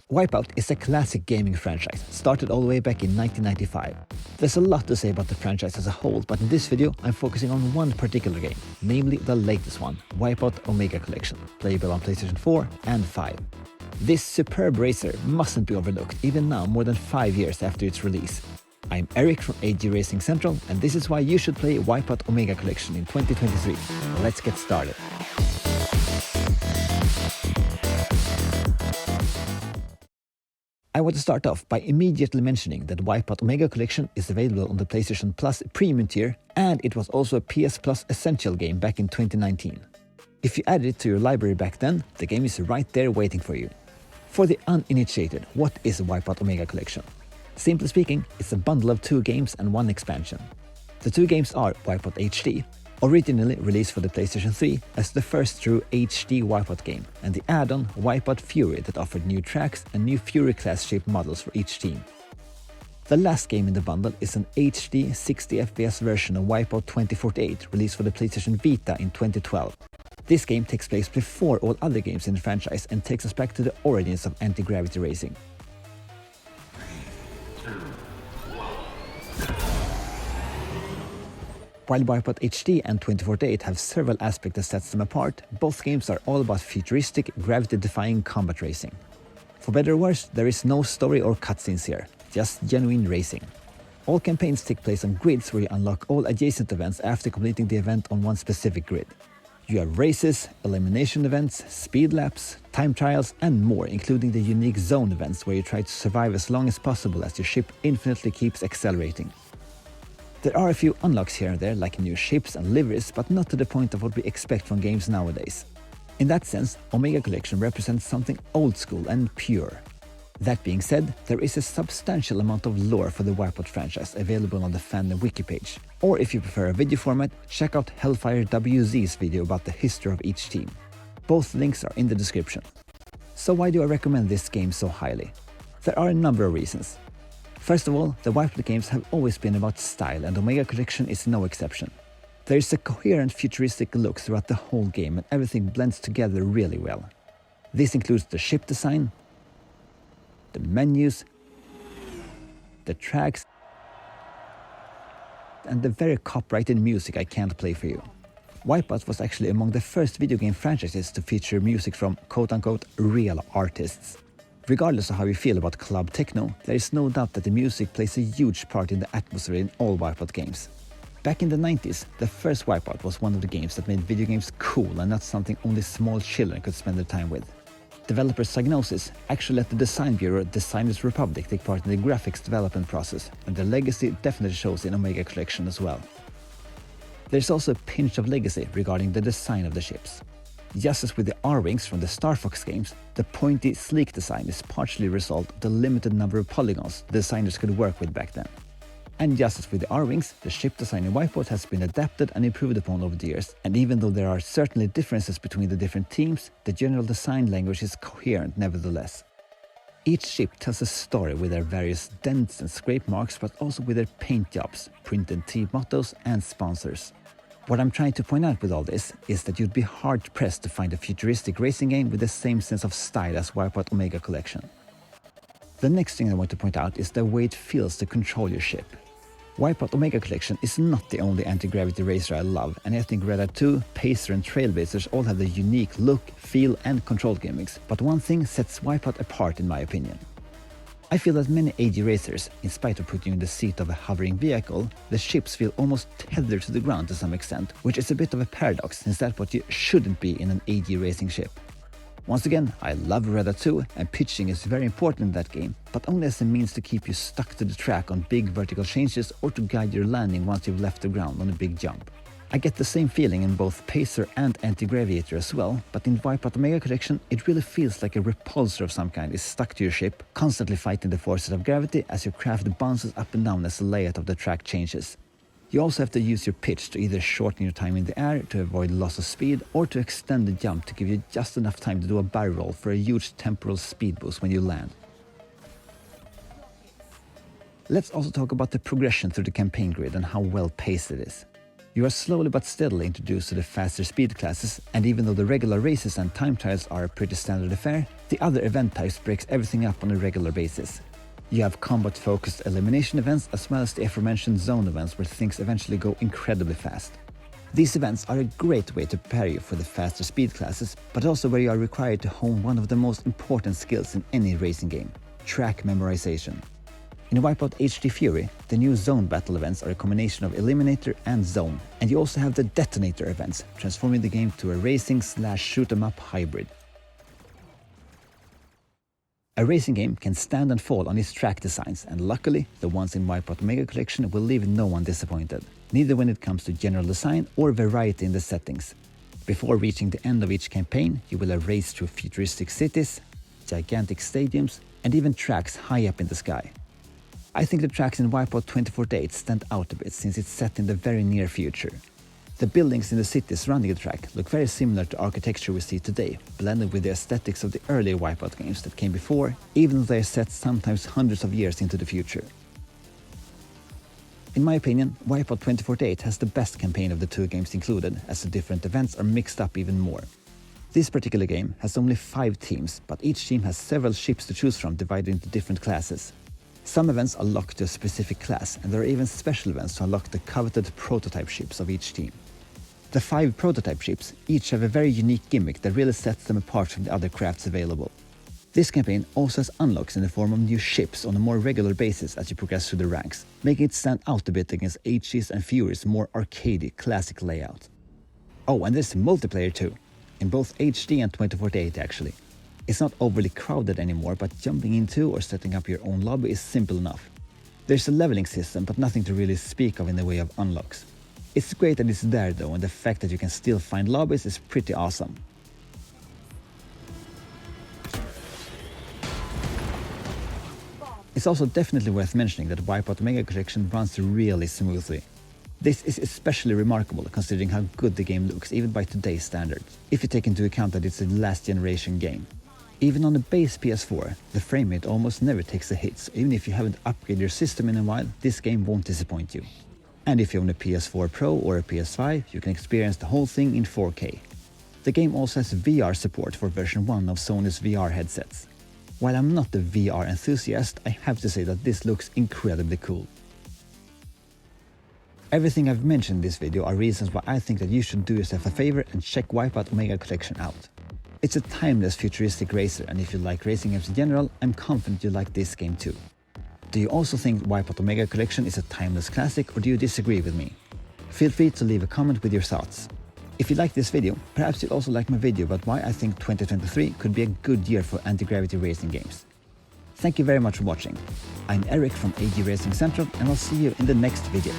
WipeOut is a classic gaming franchise, started all the way back in 1995. There's a lot to say about the franchise as a whole, but in this video I'm focusing on one particular game, namely the latest one, WipeOut Omega Collection, playable on PlayStation 4 and 5. This superb racer mustn't be overlooked, even now more than 5 years after its release. I'm Eric from AG Racing Central, and this is why you should play WipeOut Omega Collection in 2023. Let's get started. I want to start off by immediately mentioning that WipeOut Omega Collection is available on the PlayStation Plus Premium tier, and it was also a PS Plus Essential game back in 2019. If you added it to your library back then, the game is right there waiting for you. For the uninitiated, what is WipeOut Omega Collection? Simply speaking, it's a bundle of 2 games and 1 expansion. The 2 games are WipeOut HD, originally released for the PlayStation 3 as the first true HD WipeOut game, and the add-on WipeOut Fury that offered new tracks and new Fury-class shaped models for each team. The last game in the bundle is an HD 60fps version of WipeOut 2048 released for the PlayStation Vita in 2012. This game takes place before all other games in the franchise and takes us back to the origins of anti-gravity racing. While WipeOut HD and 2048 have several aspects that sets them apart, both games are all about futuristic, gravity-defying combat racing. For better or worse, there is no story or cutscenes here, just genuine racing. All campaigns take place on grids where you unlock all adjacent events after completing the event on one specific grid. You have races, elimination events, speed laps, time trials, and more, including the unique zone events where you try to survive as long as possible as your ship infinitely keeps accelerating. There are a few unlocks here and there, like new ships and liveries, but not to the point of what we expect from games nowadays. In that sense, Omega Collection represents something old school and pure. That being said, there is a substantial amount of lore for the WipeOut franchise available on the fandom wiki page. Or if you prefer a video format, check out HellfireWZ's video about the history of each team. Both links are in the description. So why do I recommend this game so highly? There are a number of reasons. First of all, the WipeOut games have always been about style, and Omega Collection is no exception. There is a coherent futuristic look throughout the whole game, and everything blends together really well. This includes the ship design, the menus, the tracks, and the very copyrighted music I can't play for you. WipeOut was actually among the first video game franchises to feature music from quote-unquote real artists. Regardless of how you feel about club techno, there is no doubt that the music plays a huge part in the atmosphere in all WipeOut games. Back in the 90s, the first WipeOut was one of the games that made video games cool and not something only small children could spend their time with. Developer Psygnosis actually let the design bureau Designers Republic take part in the graphics development process, and their legacy definitely shows in Omega Collection as well. There's also a pinch of legacy regarding the design of the ships. Just as with the R-Wings from the Star Fox games, the pointy, sleek design is partially a result of the limited number of polygons the designers could work with back then. And just as with the R-Wings, the ship design in WipeOut has been adapted and improved upon over the years, and even though there are certainly differences between the different teams, the general design language is coherent nevertheless. Each ship tells a story with their various dents and scrape marks, but also with their paint jobs, printed team mottos and sponsors. What I'm trying to point out with all this is that you'd be hard-pressed to find a futuristic racing game with the same sense of style as WipeOut Omega Collection. The next thing I want to point out is the way it feels to control your ship. WipeOut Omega Collection is not the only anti-gravity racer I love, and I think Red Dead 2, Pacer and Trailblazers all have the unique look, feel and control gimmicks, but one thing sets WipeOut apart in my opinion. I feel that many AG racers, in spite of putting you in the seat of a hovering vehicle, the ships feel almost tethered to the ground to some extent, which is a bit of a paradox since that's what you shouldn't be in an AG racing ship. Once again, I love Red Dead 2 and pitching is very important in that game, but only as a means to keep you stuck to the track on big vertical changes or to guide your landing once you've left the ground on a big jump. I get the same feeling in both Pacer and Anti-Graviator as well, but in WipeOut Omega Collection it really feels like a repulsor of some kind is stuck to your ship, constantly fighting the forces of gravity as your craft bounces up and down as the layout of the track changes. You also have to use your pitch to either shorten your time in the air to avoid loss of speed or to extend the jump to give you just enough time to do a barrel roll for a huge temporal speed boost when you land. Let's also talk about the progression through the campaign grid and how well paced it is. You are slowly but steadily introduced to the faster speed classes, and even though the regular races and time trials are a pretty standard affair, the other event types breaks everything up on a regular basis. You have combat-focused elimination events as well as the aforementioned zone events where things eventually go incredibly fast. These events are a great way to prepare you for the faster speed classes, but also where you are required to hone one of the most important skills in any racing game: track memorization. In WipeOut HD Fury, the new zone battle events are a combination of Eliminator and Zone, and you also have the Detonator events, transforming the game to a racing/shoot-'em-up hybrid. A racing game can stand and fall on its track designs, and luckily, the ones in WipeOut Omega Collection will leave no one disappointed, neither when it comes to general design or variety in the settings. Before reaching the end of each campaign, you will have raced through futuristic cities, gigantic stadiums, and even tracks high up in the sky. I think the tracks in WipeOut 24/8 stand out a bit since it's set in the very near future. The buildings in the cities surrounding the track look very similar to architecture we see today, blended with the aesthetics of the earlier WipeOut games that came before, even though they are set sometimes hundreds of years into the future. In my opinion, WipeOut 24/8 has the best campaign of the two games included, as the different events are mixed up even more. This particular game has only 5 teams, but each team has several ships to choose from divided into different classes. Some events are locked to a specific class, and there are even special events to unlock the coveted prototype ships of each team. The 5 prototype ships each have a very unique gimmick that really sets them apart from the other crafts available. This campaign also has unlocks in the form of new ships on a more regular basis as you progress through the ranks, making it stand out a bit against HG's and Fury's more arcadey, classic layout. Oh, and there's multiplayer too, in both HD and 24/8 actually. It's not overly crowded anymore, but jumping into or setting up your own lobby is simple enough. There's a leveling system, but nothing to really speak of in the way of unlocks. It's great that it's there though, and the fact that you can still find lobbies is pretty awesome. It's also definitely worth mentioning that WipeOut Omega Collection runs really smoothly. This is especially remarkable considering how good the game looks even by today's standards, if you take into account that it's a last generation game. Even on the base PS4, the frame rate almost never takes a hit, so even if you haven't upgraded your system in a while, this game won't disappoint you. And if you own a PS4 Pro or a PS5, you can experience the whole thing in 4K. The game also has VR support for version 1 of Sony's VR headsets. While I'm not a VR enthusiast, I have to say that this looks incredibly cool. Everything I've mentioned in this video are reasons why I think that you should do yourself a favor and check WipeOut Omega Collection out. It's a timeless futuristic racer, and if you like racing games in general, I'm confident you like this game too. Do you also think WipeOut Omega Collection is a timeless classic, or do you disagree with me? Feel free to leave a comment with your thoughts. If you like this video, perhaps you'll also like my video about why I think 2023 could be a good year for anti-gravity racing games. Thank you very much for watching. I'm Eric from AG Racing Central, and I'll see you in the next video.